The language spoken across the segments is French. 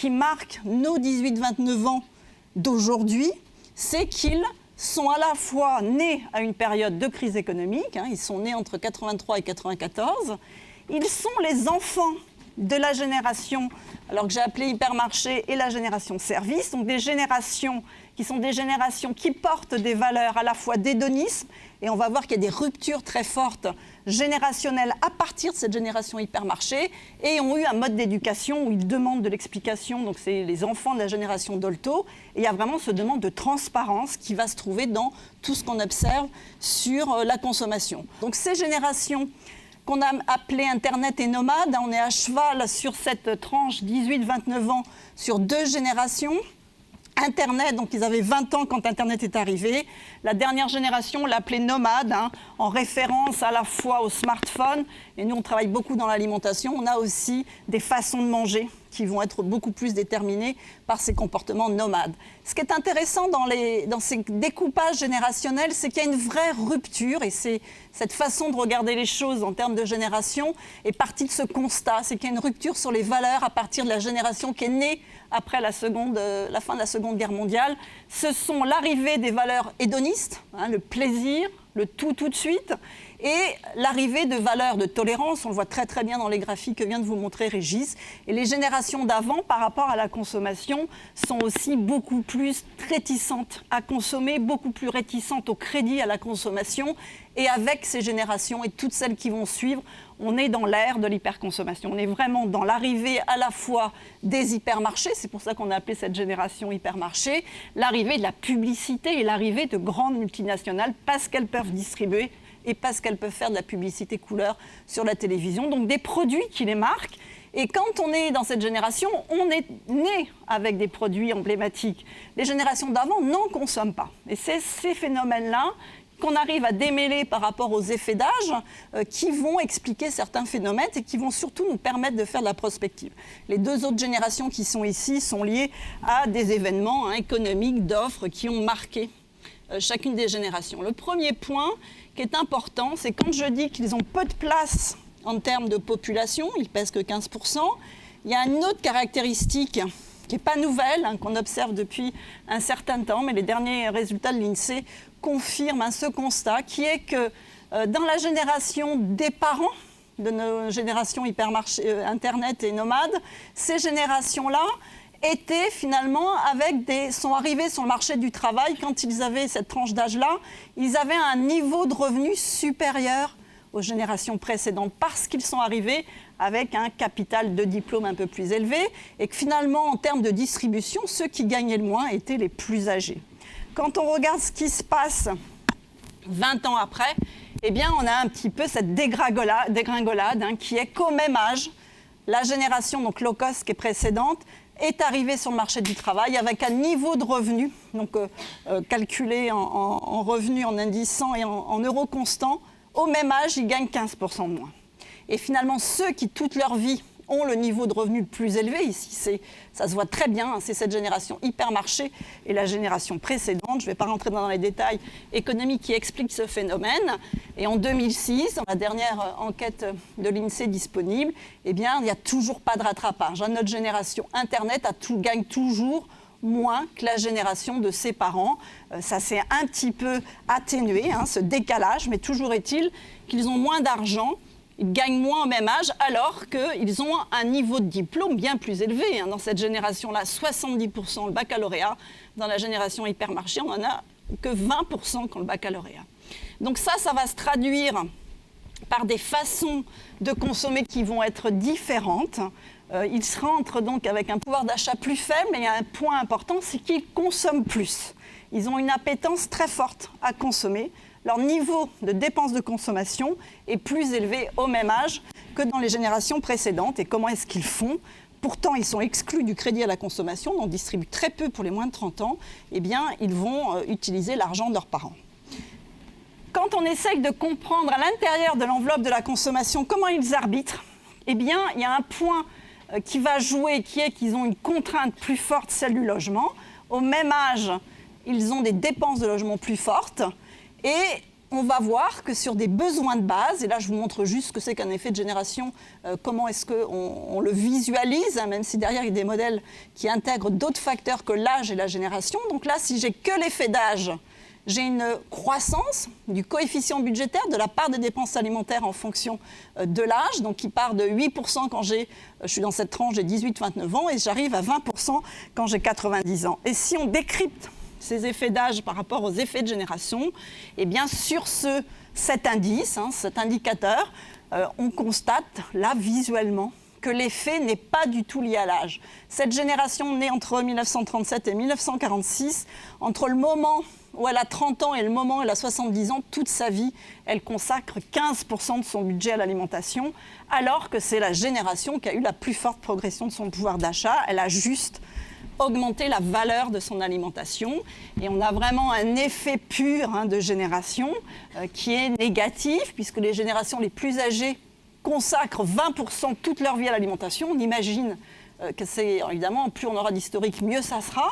qui marque nos 18-29 ans d'aujourd'hui, c'est qu'ils sont à la fois nés à une période de crise économique, ils sont nés entre 83 et 94, ils sont les enfants de la génération, alors que j'ai appelé hypermarché, et la génération service, donc des générations qui sont des générations qui portent des valeurs à la fois d'hédonisme, et on va voir qu'il y a des ruptures très fortes générationnelles à partir de cette génération hypermarché, et ont eu un mode d'éducation où ils demandent de l'explication, donc c'est les enfants de la génération Dolto, et il y a vraiment ce demande de transparence qui va se trouver dans tout ce qu'on observe sur la consommation. Donc ces générations qu'on a appelées Internet et nomades, on est à cheval sur cette tranche 18-29 ans sur 2 générations. Internet, donc ils avaient 20 ans quand Internet est arrivé. La dernière génération, on l'appelait nomade, en référence à la fois au smartphone. Et nous, on travaille beaucoup dans l'alimentation. On a aussi des façons de manger qui vont être beaucoup plus déterminées par ces comportements nomades. Ce qui est intéressant dans ces découpages générationnels, c'est qu'il y a une vraie rupture, et c'est cette façon de regarder les choses en termes de génération est partie de ce constat, c'est qu'il y a une rupture sur les valeurs à partir de la génération qui est née après la fin de la Seconde Guerre mondiale. Ce sont l'arrivée des valeurs hédonistes, le plaisir, le tout de suite, et l'arrivée de valeurs de tolérance, on le voit très très bien dans les graphiques que vient de vous montrer Régis. Et les générations d'avant, par rapport à la consommation, sont aussi beaucoup plus réticentes à consommer, beaucoup plus réticentes au crédit à la consommation. Et avec ces générations et toutes celles qui vont suivre, on est dans l'ère de l'hyperconsommation. On est vraiment dans l'arrivée à la fois des hypermarchés, c'est pour ça qu'on a appelé cette génération hypermarché, l'arrivée de la publicité et l'arrivée de grandes multinationales parce qu'elles peuvent distribuer et parce qu'elles peuvent faire de la publicité couleur sur la télévision. Donc des produits qui les marquent. Et quand on est dans cette génération, on est né avec des produits emblématiques. Les générations d'avant n'en consomment pas. Et c'est ces phénomènes-là qu'on arrive à démêler par rapport aux effets d'âge qui vont expliquer certains phénomènes et qui vont surtout nous permettre de faire de la prospective. Les 2 autres générations qui sont ici sont liées à des événements économiques, d'offres qui ont marqué chacune des générations. Le premier point qui est important, c'est quand je dis qu'ils ont peu de place en termes de population, ils pèsent que 15%, il y a une autre caractéristique qui n'est pas nouvelle, qu'on observe depuis un certain temps, mais les derniers résultats de l'INSEE confirment ce constat, qui est que dans la génération des parents, de nos générations hypermarché, Internet et nomades, ces générations-là étaient finalement sont arrivés sur le marché du travail quand ils avaient cette tranche d'âge-là, ils avaient un niveau de revenu supérieur aux générations précédentes parce qu'ils sont arrivés avec un capital de diplôme un peu plus élevé et que finalement, en termes de distribution, ceux qui gagnaient le moins étaient les plus âgés. Quand on regarde ce qui se passe 20 ans après, eh bien, on a un petit peu cette dégringolade qui est qu'au même âge, la génération donc low cost qui est précédente est arrivée sur le marché du travail avec un niveau de revenu, donc calculé en revenus, en indice 100 et en euros constants. Au même âge, ils gagnent 15% de moins. Et finalement, ceux qui, toute leur vie, ont le niveau de revenu le plus élevé, ici, ça se voit très bien, c'est cette génération hypermarché et la génération précédente, je ne vais pas rentrer dans les détails économiques qui expliquent ce phénomène. Et en 2006, dans la dernière enquête de l'INSEE disponible, eh bien, il n'y a toujours pas de rattrapage. Notre génération Internet gagne toujours moins que la génération de ses parents. Ça s'est un petit peu atténué, ce décalage, mais toujours est-il qu'ils ont moins d'argent, ils gagnent moins au même âge, alors qu'ils ont un niveau de diplôme bien plus élevé. Dans cette génération-là, 70% le baccalauréat. Dans la génération hypermarché, on n'en a que 20% qui ont le baccalauréat. Donc ça va se traduire par des façons de consommer qui vont être différentes. Ils se rentrent donc avec un pouvoir d'achat plus faible, mais il y a un point important, c'est qu'ils consomment plus. Ils ont une appétence très forte à consommer. Leur niveau de dépenses de consommation est plus élevé au même âge que dans les générations précédentes. Et comment est-ce qu'ils font ? Pourtant, ils sont exclus du crédit à la consommation, on distribue très peu pour les moins de 30 ans. Eh bien, ils vont utiliser l'argent de leurs parents. Quand on essaye de comprendre à l'intérieur de l'enveloppe de la consommation comment ils arbitrent, eh bien, il y a un point qui va jouer, qui est qu'ils ont une contrainte plus forte, celle du logement. Au même âge, ils ont des dépenses de logement plus fortes. Et on va voir que sur des besoins de base, et là je vous montre juste ce que c'est qu'un effet de génération, comment est-ce qu'on le visualise, hein, même si derrière il y a des modèles qui intègrent d'autres facteurs que l'âge et la génération. Donc là, si j'ai que l'effet d'âge, j'ai une croissance du coefficient budgétaire de la part des dépenses alimentaires en fonction de l'âge, donc qui part de 8% quand je suis dans cette tranche de 18-29 ans, et j'arrive à 20% quand j'ai 90 ans. Et si on décrypte ces effets d'âge par rapport aux effets de génération, eh bien sur cet indice, hein, cet indicateur, on constate là visuellement que l'effet n'est pas du tout lié à l'âge. Cette génération née entre 1937 et 1946, entre le moment où elle a 30 ans et le moment où elle a 70 ans, toute sa vie, elle consacre 15% de son budget à l'alimentation, alors que c'est la génération qui a eu la plus forte progression de son pouvoir d'achat. Elle a juste augmenter la valeur de son alimentation. Et on a vraiment un effet pur, hein, de génération qui est négatif, puisque les générations les plus âgées consacrent 20% toute leur vie à l'alimentation. On imagine que c'est, évidemment, plus on aura d'historique, mieux ça sera.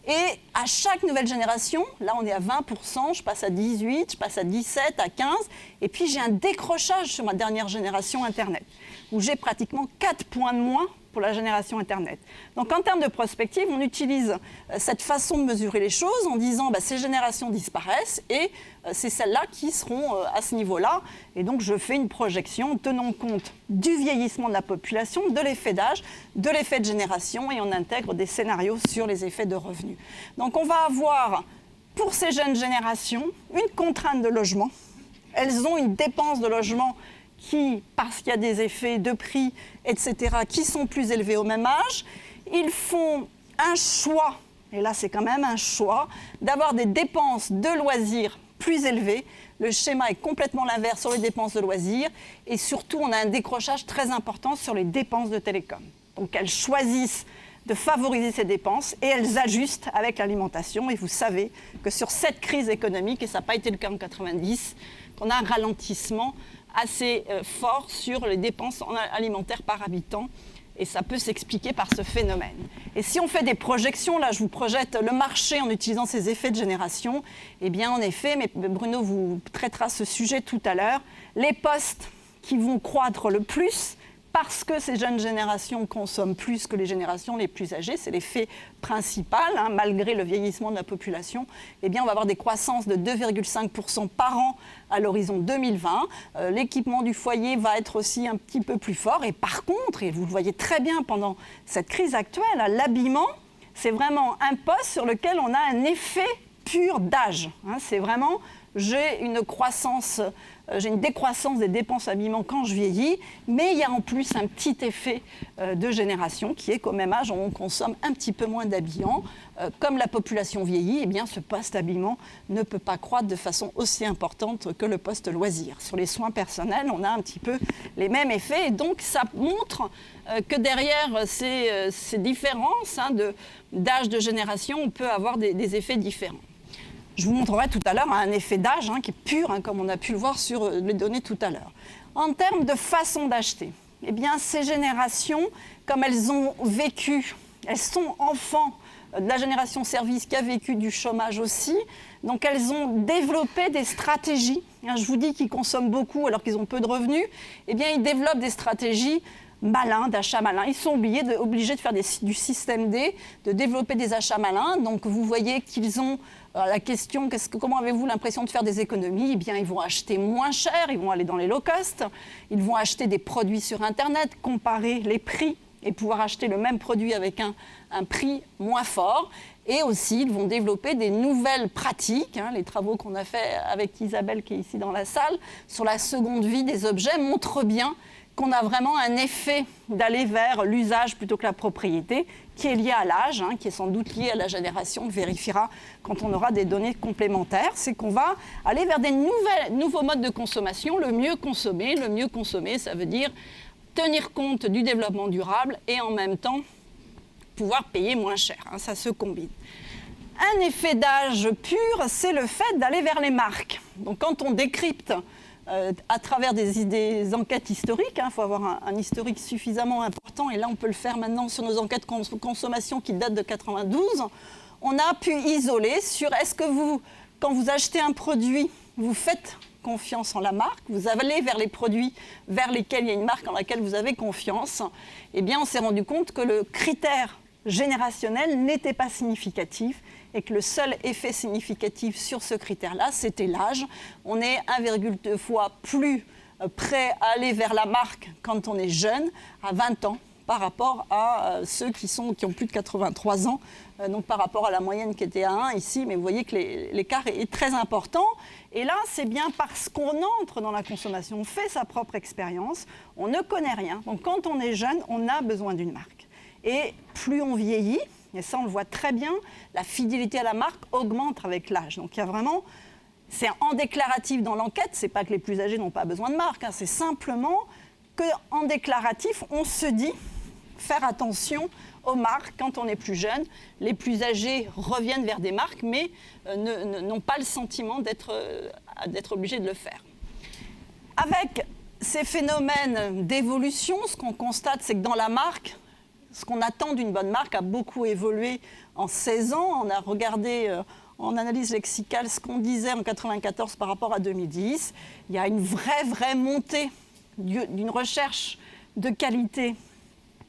Et à chaque nouvelle génération, là on est à 20%, je passe à 18, je passe à 17, à 15, et puis j'ai un décrochage sur ma dernière génération Internet, où j'ai pratiquement 4 points de moins pour la génération Internet. Donc en termes de prospective, on utilise cette façon de mesurer les choses en disant ces générations disparaissent et c'est celles-là qui seront à ce niveau-là. Et donc je fais une projection tenant compte du vieillissement de la population, de l'effet d'âge, de l'effet de génération, et on intègre des scénarios sur les effets de revenus. Donc on va avoir pour ces jeunes générations une contrainte de logement. Elles ont une dépense de logement qui, parce qu'il y a des effets de prix, etc., qui sont plus élevés au même âge. Ils font un choix, et là c'est quand même un choix, d'avoir des dépenses de loisirs plus élevées. Le schéma est complètement l'inverse sur les dépenses de loisirs, et surtout on a un décrochage très important sur les dépenses de télécom. Donc elles choisissent de favoriser ces dépenses et elles ajustent avec l'alimentation. Et vous savez que sur cette crise économique, et ça n'a pas été le cas en 90, qu'on a un ralentissement assez fort sur les dépenses alimentaires par habitant, et ça peut s'expliquer par ce phénomène. Et si on fait des projections, là je vous projette le marché en utilisant ces effets de génération, eh bien en effet, mais Bruno vous traitera ce sujet tout à l'heure, les postes qui vont croître le plus, parce que ces jeunes générations consomment plus que les générations les plus âgées, c'est l'effet principal, hein, malgré le vieillissement de la population, eh bien on va avoir des croissances de 2,5% par an à l'horizon 2020. L'équipement du foyer va être aussi un petit peu plus fort. Et par contre, et vous le voyez très bien pendant cette crise actuelle, l'habillement, c'est vraiment un poste sur lequel on a un effet pur d'âge. Hein, c'est vraiment, j'ai une décroissance des dépenses habillement quand je vieillis, mais il y a en plus un petit effet de génération qui est qu'au même âge, on consomme un petit peu moins d'habillants. Comme la population vieillit, eh bien, ce poste habillement ne peut pas croître de façon aussi importante que le poste loisir. Sur les soins personnels, on a un petit peu les mêmes effets, et donc ça montre que derrière ces différences, hein, d'âge, de génération, on peut avoir des effets différents. Je vous montrerai tout à l'heure un effet d'âge, hein, qui est pur, hein, comme on a pu le voir sur les données tout à l'heure. En termes de façon d'acheter, eh bien, ces générations, comme elles ont vécu, elles sont enfants de la génération service qui a vécu du chômage aussi, donc elles ont développé des stratégies. Je vous dis qu'ils consomment beaucoup alors qu'ils ont peu de revenus, eh bien, ils développent des stratégies malins, d'achat malin. Ils sont obligés de faire du système D, de développer des achats malins. Donc vous voyez qu'ils ont la question, comment avez-vous l'impression de faire des économies ? Eh bien, ils vont acheter moins cher, ils vont aller dans les low cost, ils vont acheter des produits sur Internet, comparer les prix et pouvoir acheter le même produit avec un prix moins fort. Et aussi, ils vont développer des nouvelles pratiques. Les travaux qu'on a fait avec Isabelle, qui est ici dans la salle, sur la seconde vie des objets, montrent bien qu'on a vraiment un effet d'aller vers l'usage plutôt que la propriété, qui est lié à l'âge, hein, qui est sans doute lié à la génération. On vérifiera quand on aura des données complémentaires. C'est qu'on va aller vers des nouveaux modes de consommation. Le mieux consommer, ça veut dire tenir compte du développement durable et en même temps pouvoir payer moins cher. Hein, ça se combine. Un effet d'âge pur, c'est le fait d'aller vers les marques. Donc quand on décrypte à travers des enquêtes historiques, il faut avoir un historique suffisamment important, et là on peut le faire maintenant sur nos enquêtes consommation qui datent de 92, on a pu isoler sur est-ce que vous quand vous achetez un produit, vous faites confiance en la marque, vous allez vers les produits vers lesquels il y a une marque en laquelle vous avez confiance, eh bien on s'est rendu compte que le critère générationnel n'était pas significatif et que le seul effet significatif sur ce critère-là, c'était l'âge. On est 1,2 fois plus prêt à aller vers la marque quand on est jeune, à 20 ans, par rapport à ceux qui ont plus de 83 ans, donc par rapport à la moyenne qui était à 1 ici, mais vous voyez que l'écart est très important. Et là, c'est bien parce qu'on entre dans la consommation, on fait sa propre expérience, on ne connaît rien. Donc quand on est jeune, on a besoin d'une marque. Et plus on vieillit, et ça on le voit très bien, la fidélité à la marque augmente avec l'âge. Donc il y a vraiment, c'est en déclaratif dans l'enquête, c'est pas que les plus âgés n'ont pas besoin de marque, c'est simplement qu'en déclaratif, on se dit faire attention aux marques quand on est plus jeune. Les plus âgés reviennent vers des marques, mais n'ont pas le sentiment d'être obligés de le faire. Avec ces phénomènes d'évolution, ce qu'on constate, c'est que dans la marque, ce qu'on attend d'une bonne marque a beaucoup évolué en 16 ans. On a regardé en analyse lexicale ce qu'on disait en 1994 par rapport à 2010. Il y a une vraie montée d'une recherche de qualité,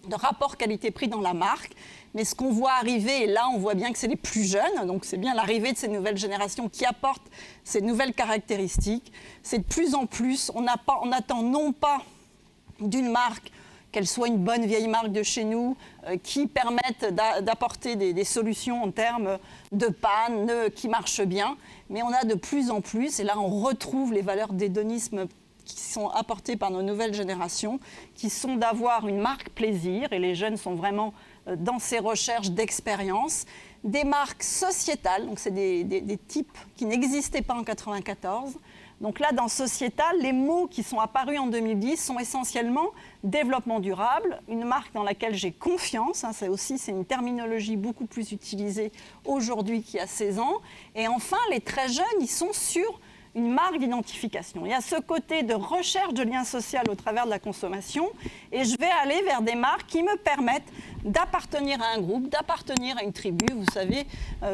de rapport qualité-prix dans la marque. Mais ce qu'on voit arriver, et là on voit bien que c'est les plus jeunes, donc c'est bien l'arrivée de ces nouvelles générations qui apportent ces nouvelles caractéristiques. C'est de plus en plus, on attend non pas d'une marque qu'elle soit une bonne vieille marque de chez nous, qui permette d'apporter des solutions en termes de panne, qui marchent bien, mais on a de plus en plus, et là on retrouve les valeurs d'hédonisme qui sont apportées par nos nouvelles générations, qui sont d'avoir une marque plaisir, et les jeunes sont vraiment dans ces recherches d'expérience, des marques sociétales, donc c'est des types qui n'existaient pas en 1994. Donc là, dans sociétal, les mots qui sont apparus en 2010 sont essentiellement développement durable, une marque dans laquelle j'ai confiance, c'est une terminologie beaucoup plus utilisée aujourd'hui qu'il y a 16 ans. Et enfin, les très jeunes, ils sont sur une marque d'identification. Il y a ce côté de recherche de lien social au travers de la consommation, et je vais aller vers des marques qui me permettent d'appartenir à un groupe, d'appartenir à une tribu. Vous savez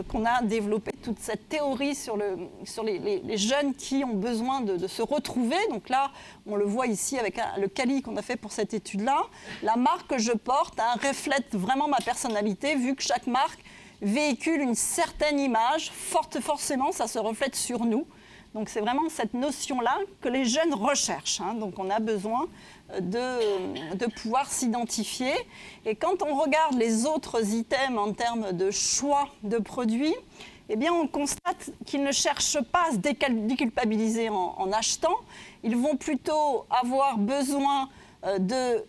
qu'on a développé toute cette théorie sur les jeunes qui ont besoin de se retrouver. Donc là, on le voit ici avec le CALI qu'on a fait pour cette étude-là. La marque que je porte reflète vraiment ma personnalité, vu que chaque marque véhicule une certaine image. Forcément, ça se reflète sur nous. Donc c'est vraiment cette notion-là que les jeunes recherchent. Donc on a besoin de pouvoir s'identifier. Et quand on regarde les autres items en termes de choix de produits, eh bien on constate qu'ils ne cherchent pas à se déculpabiliser en achetant. Ils vont plutôt avoir besoin de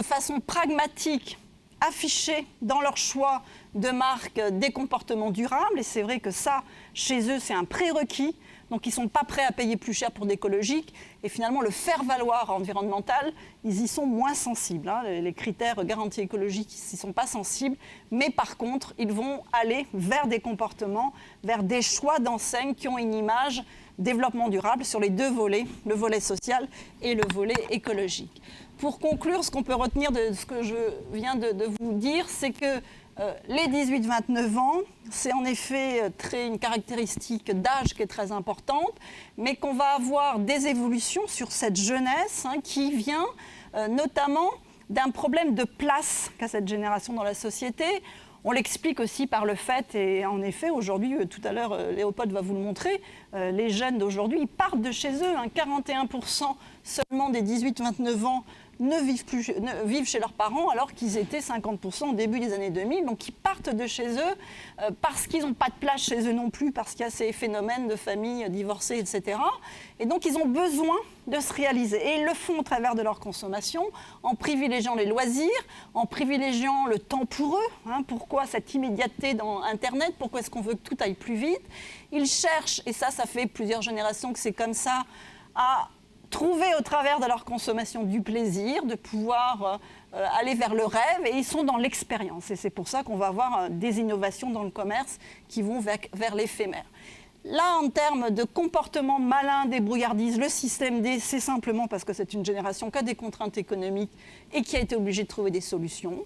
façon pragmatique afficher dans leur choix de marque des comportements durables. Et c'est vrai que ça, chez eux, c'est un prérequis. Donc ils ne sont pas prêts à payer plus cher pour d'écologique. Et finalement, le faire-valoir environnemental, ils y sont moins sensibles. Les critères garantie écologique, ils n'y sont pas sensibles. Mais par contre, ils vont aller vers des comportements, vers des choix d'enseigne qui ont une image développement durable sur les deux volets, le volet social et le volet écologique. Pour conclure, ce qu'on peut retenir de ce que je viens de vous dire, c'est que les 18-29 ans, c'est en effet une caractéristique d'âge qui est très importante, mais qu'on va avoir des évolutions sur cette jeunesse qui vient notamment d'un problème de place qu'a cette génération dans la société. On l'explique aussi par le fait, et en effet, aujourd'hui, tout à l'heure, Léopold va vous le montrer, les jeunes d'aujourd'hui, ils partent de chez eux. 41% seulement des 18-29 ans vivent chez leurs parents, alors qu'ils étaient 50% au début des années 2000. Donc ils partent de chez eux parce qu'ils n'ont pas de place chez eux non plus, parce qu'il y a ces phénomènes de familles divorcées, etc. Et donc ils ont besoin de se réaliser. Et ils le font au travers de leur consommation, en privilégiant les loisirs, en privilégiant le temps pour eux. Pourquoi cette immédiateté dans Internet? Pourquoi est-ce qu'on veut que tout aille plus vite? Ils cherchent, et ça fait plusieurs générations que c'est comme ça, à trouver au travers de leur consommation du plaisir, de pouvoir aller vers le rêve, et ils sont dans l'expérience. Et c'est pour ça qu'on va avoir des innovations dans le commerce qui vont vers l'éphémère. Là, en termes de comportement malin, débrouillardise, le système D, c'est simplement parce que c'est une génération qui a des contraintes économiques et qui a été obligée de trouver des solutions.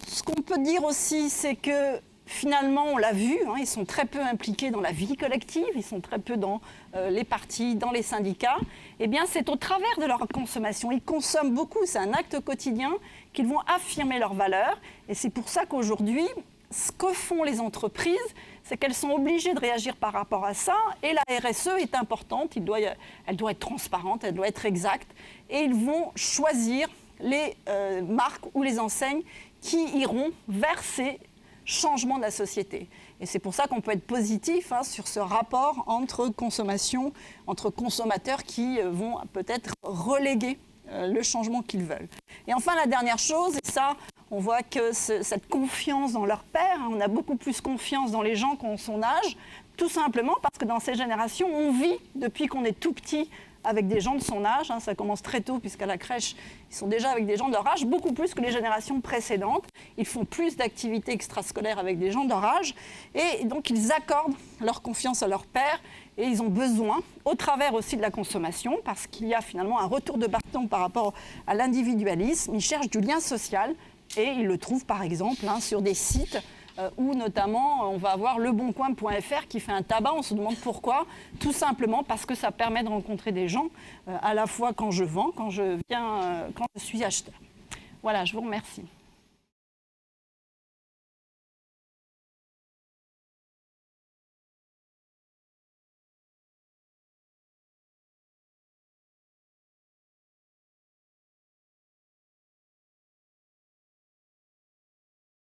Ce qu'on peut dire aussi, c'est que finalement, on l'a vu, hein, ils sont très peu impliqués dans la vie collective, ils sont très peu dans les partis, dans les syndicats. Eh bien, c'est au travers de leur consommation. Ils consomment beaucoup, c'est un acte quotidien qu'ils vont affirmer leurs valeurs. Et c'est pour ça qu'aujourd'hui, ce que font les entreprises, c'est qu'elles sont obligées de réagir par rapport à ça. Et la RSE est importante, elle doit être transparente, elle doit être exacte. Et ils vont choisir les marques ou les enseignes qui iront vers ces changements de la société. Et c'est pour ça qu'on peut être positif sur ce rapport entre consommation, entre consommateurs qui vont peut-être reléguer le changement qu'ils veulent. Et enfin, la dernière chose, et ça, on voit que cette confiance dans leur père, on a beaucoup plus confiance dans les gens qui ont son âge, tout simplement parce que dans ces générations, on vit depuis qu'on est tout petit avec des gens de son âge, ça commence très tôt puisqu'à la crèche, ils sont déjà avec des gens de leur âge, beaucoup plus que les générations précédentes. Ils font plus d'activités extrascolaires avec des gens de leur âge et donc ils accordent leur confiance à leur père et ils ont besoin, au travers aussi de la consommation, parce qu'il y a finalement un retour de bâton par rapport à l'individualisme, ils cherchent du lien social et ils le trouvent par exemple sur des sites où notamment on va avoir leboncoin.fr qui fait un tabac, on se demande pourquoi, tout simplement parce que ça permet de rencontrer des gens à la fois quand je vends, quand je suis acheteur. Voilà, je vous remercie.